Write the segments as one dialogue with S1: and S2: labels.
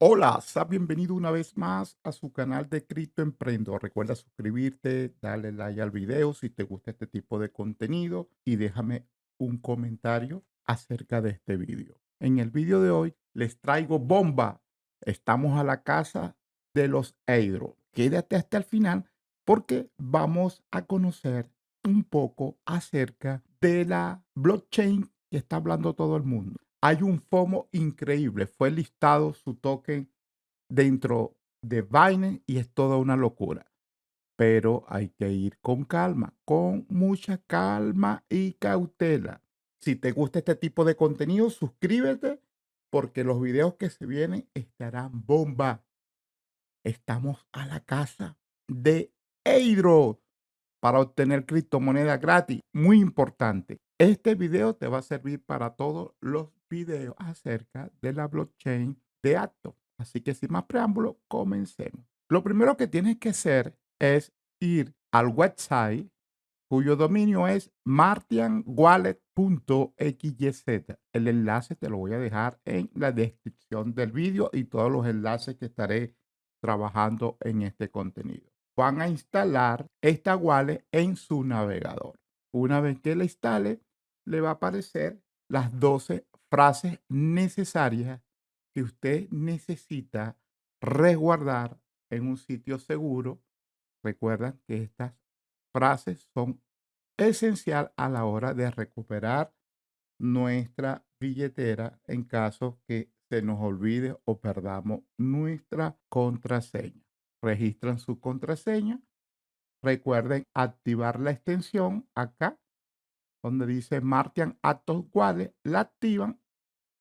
S1: Hola, seas bienvenido una vez más a su canal de Cripto Emprendo. Recuerda suscribirte, darle like al video si te gusta este tipo de contenido y déjame un comentario acerca de este video. En el video de hoy les traigo bomba. Estamos a la casa de los Eidro. Quédate hasta el final porque vamos a conocer un poco acerca de la blockchain que está hablando todo el mundo. Hay un FOMO increíble. Fue listado su token dentro de Binance y es toda una locura. Pero hay que ir con calma, con mucha calma y cautela. Si te gusta este tipo de contenido, suscríbete porque los videos que se vienen estarán bomba. Estamos a la casa de Eidro para obtener criptomonedas gratis. Muy importante. Este video te va a servir para todos los videos acerca de la blockchain de Aptos. Así que sin más preámbulo, comencemos. Lo primero que tienes que hacer es ir al website cuyo dominio es martianwallet.xyz. El enlace te lo voy a dejar en la descripción del video y todos los enlaces que estaré trabajando en este contenido. Van a instalar esta wallet en su navegador. Una vez que la instale, le va a aparecer las 12 frases necesarias que usted necesita resguardar en un sitio seguro. Recuerda que estas frases son esencial a la hora de recuperar nuestra billetera en caso que se nos olvide o perdamos nuestra contraseña. Registran su contraseña. Recuerden activar la extensión acá donde dice Martian Atos Wallet. La activan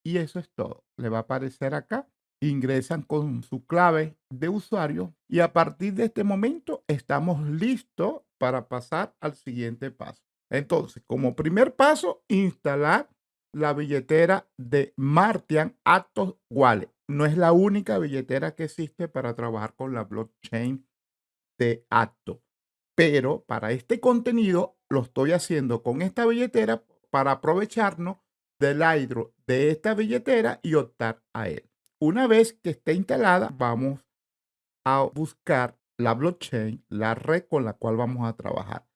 S1: y eso es todo. Le va a aparecer acá. Ingresan con su clave de usuario y a partir de este momento estamos listos para pasar al siguiente paso. Entonces, como primer paso, instalar la billetera de Martian Atos Wallet. No es la única billetera que existe para trabajar con la blockchain de Aptos, pero para este contenido lo estoy haciendo con esta billetera para aprovecharnos del hidro de esta billetera y optar a él. Una vez que esté instalada, vamos a buscar la blockchain, la red con la cual vamos a trabajar.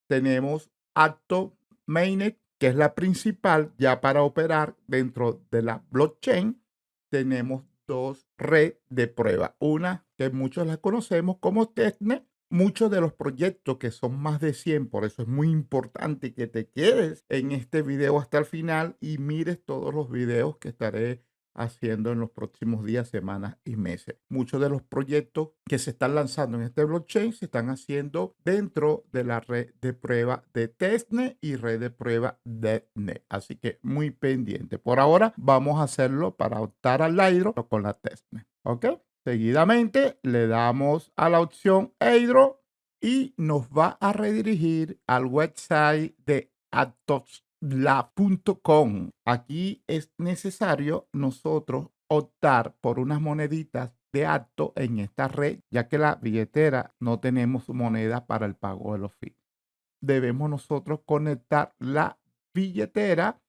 S1: Tenemos Apto Mainnet, que es la principal ya para operar dentro de la blockchain. Tenemos dos redes de prueba. Una que muchos la conocemos como Testnet. Muchos de los proyectos que son más de 100, por eso es muy importante que te quedes en este video hasta el final y mires todos los videos que estaré haciendo en los próximos días, semanas y meses. Muchos de los proyectos que se están lanzando en este blockchain se están haciendo dentro de la red de prueba de Testnet y red de prueba de DEPnet. Así que muy pendiente. Por ahora vamos a hacerlo para optar al Hydro con la Testnet. ¿Ok? Seguidamente le damos a la opción Hydro y nos va a redirigir al website de atoslab.com. Aquí es necesario nosotros optar por unas moneditas de acto en esta red, ya que la billetera no tenemos moneda para el pago de los fees. Debemos nosotros conectar la billetera,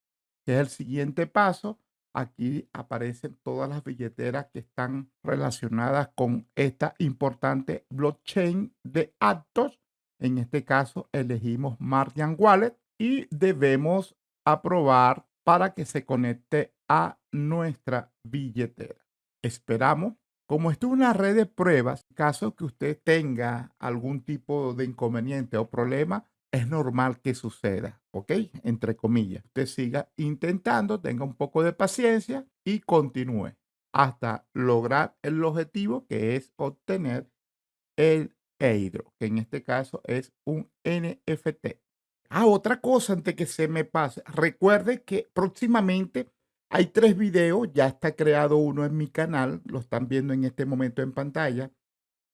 S1: que es el siguiente paso. Aquí aparecen todas las billeteras que están relacionadas con esta importante blockchain de actos. En este caso elegimos Martian Wallet y debemos aprobar para que se conecte a nuestra billetera. Esperamos. Como esto es una red de pruebas, en caso que usted tenga algún tipo de inconveniente o problema, es normal que suceda, ¿ok? Entre comillas. Usted siga intentando, tenga un poco de paciencia y continúe hasta lograr el objetivo que es obtener el Hydro, que en este caso es un NFT. Otra cosa antes que se me pase. Recuerde que próximamente hay 3 videos, ya está creado uno en mi canal, lo están viendo en este momento en pantalla.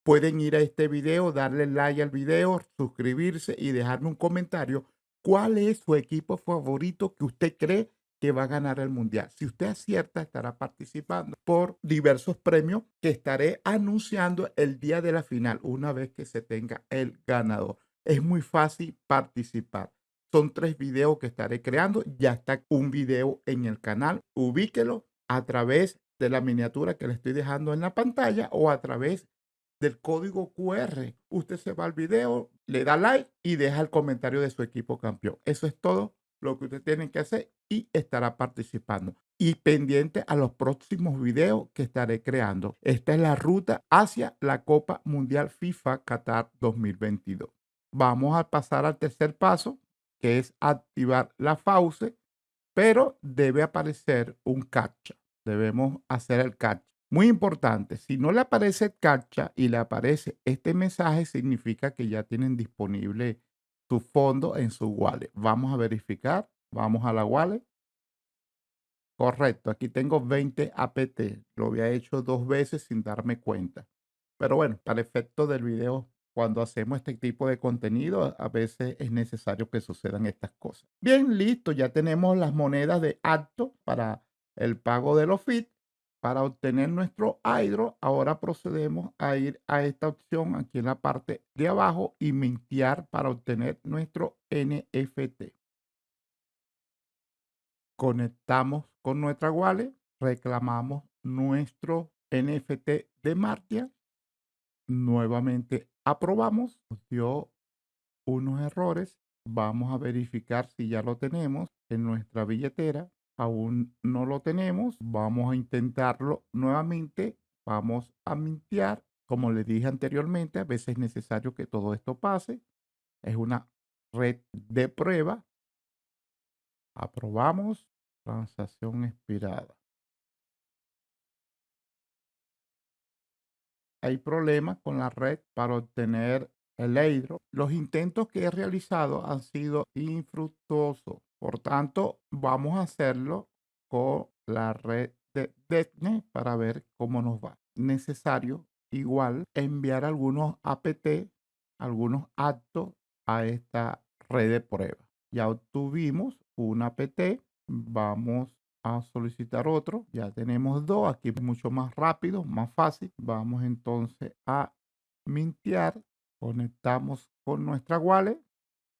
S1: Pueden ir a este video, darle like al video, suscribirse y dejarme un comentario. ¿Cuál es su equipo favorito que usted cree que va a ganar el mundial? Si usted acierta, estará participando por diversos premios que estaré anunciando el día de la final, una vez que se tenga el ganador. Es muy fácil participar. Son 3 videos que estaré creando. Ya está un video en el canal. Ubíquelo a través de la miniatura que le estoy dejando en la pantalla o a través del código QR. Usted se va al video, le da like y deja el comentario de su equipo campeón. Eso es todo lo que usted tiene que hacer y estará participando. Y pendiente a los próximos videos que estaré creando. Esta es la ruta hacia la Copa Mundial FIFA Qatar 2022. Vamos a pasar al tercer paso, que es activar la faucet, pero debe aparecer un captcha. Debemos hacer el captcha. Muy importante, si no le aparece el captcha y le aparece este mensaje, significa que ya tienen disponible su fondo en su wallet. Vamos a verificar. Vamos a la wallet. Correcto, aquí tengo 20 APT. Lo había hecho 2 veces sin darme cuenta. Pero bueno, para efecto del video, cuando hacemos este tipo de contenido, a veces es necesario que sucedan estas cosas. Bien, listo, ya tenemos las monedas de acto para el pago de los fees. Para obtener nuestro Hydro, ahora procedemos a ir a esta opción aquí en la parte de abajo y mintear para obtener nuestro NFT. Conectamos con nuestra wallet, reclamamos nuestro NFT de Martia, nuevamente aprobamos, nos dio unos errores, vamos a verificar si ya lo tenemos en nuestra billetera, aún no lo tenemos, vamos a intentarlo nuevamente, vamos a mintear, como les dije anteriormente, a veces es necesario que todo esto pase, es una red de prueba, aprobamos, transacción expirada. Hay problemas con la red para obtener el airdrop. Los intentos que he realizado han sido infructuosos. Por tanto, vamos a hacerlo con la red de Detne para ver cómo nos va. Necesario igual enviar algunos APT, algunos actos a esta red de prueba. Ya obtuvimos un APT. Vamos a solicitar otro. Ya tenemos dos. Aquí es mucho más rápido, más fácil. Vamos entonces a mintear. Conectamos con nuestra wallet.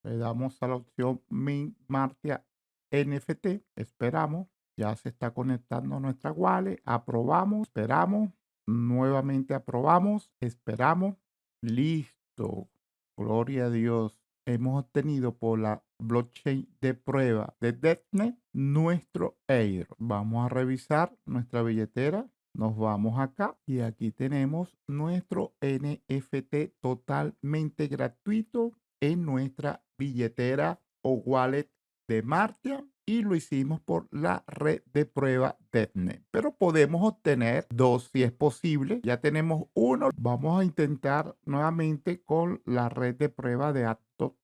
S1: Le damos a la opción Mint Martia NFT. Esperamos. Ya se está conectando nuestra wallet. Aprobamos. Esperamos. Nuevamente aprobamos. Esperamos. Listo. Gloria a Dios. Hemos obtenido por la blockchain de prueba de DevNet nuestro airdrop. Vamos a revisar nuestra billetera. Nos vamos acá y aquí tenemos nuestro NFT totalmente gratuito en nuestra billetera o wallet de Martia y lo hicimos por la red de prueba DevNet. Pero podemos obtener dos si es posible. Ya tenemos uno. Vamos a intentar nuevamente con la red de prueba de Acto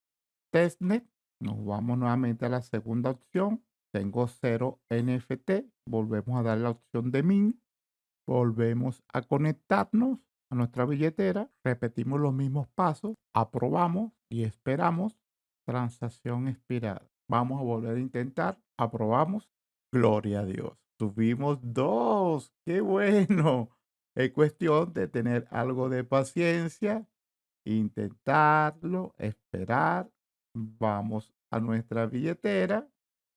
S1: Testnet. Nos vamos nuevamente a la segunda opción. Tengo 0 NFT. Volvemos a dar la opción de Mint. Volvemos a conectarnos a nuestra billetera. Repetimos los mismos pasos. Aprobamos y esperamos. Transacción expirada. Vamos a volver a intentar. Aprobamos. Gloria a Dios. Tuvimos dos. ¡Qué bueno! Es cuestión de tener algo de paciencia, intentarlo, esperar. Vamos a nuestra billetera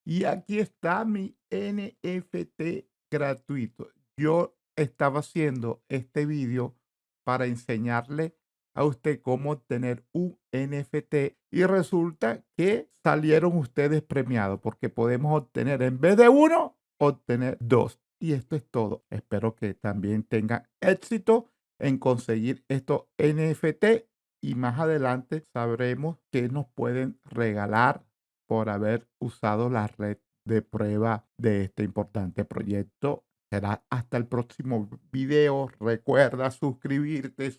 S1: y aquí está mi NFT gratuito. Yo estaba haciendo este vídeo para enseñarle a usted cómo obtener un NFT y resulta que salieron ustedes premiados porque podemos obtener en vez de uno, obtener dos. Y esto es todo. Espero que también tengan éxito en conseguir estos NFT y más adelante sabremos qué nos pueden regalar por haber usado la red de prueba de este importante proyecto. Será hasta el próximo video. Recuerda suscríbete,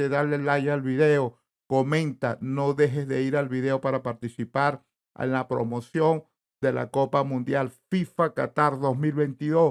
S1: darle like al video, comenta, no dejes de ir al video para participar en la promoción de la Copa Mundial FIFA Qatar 2022.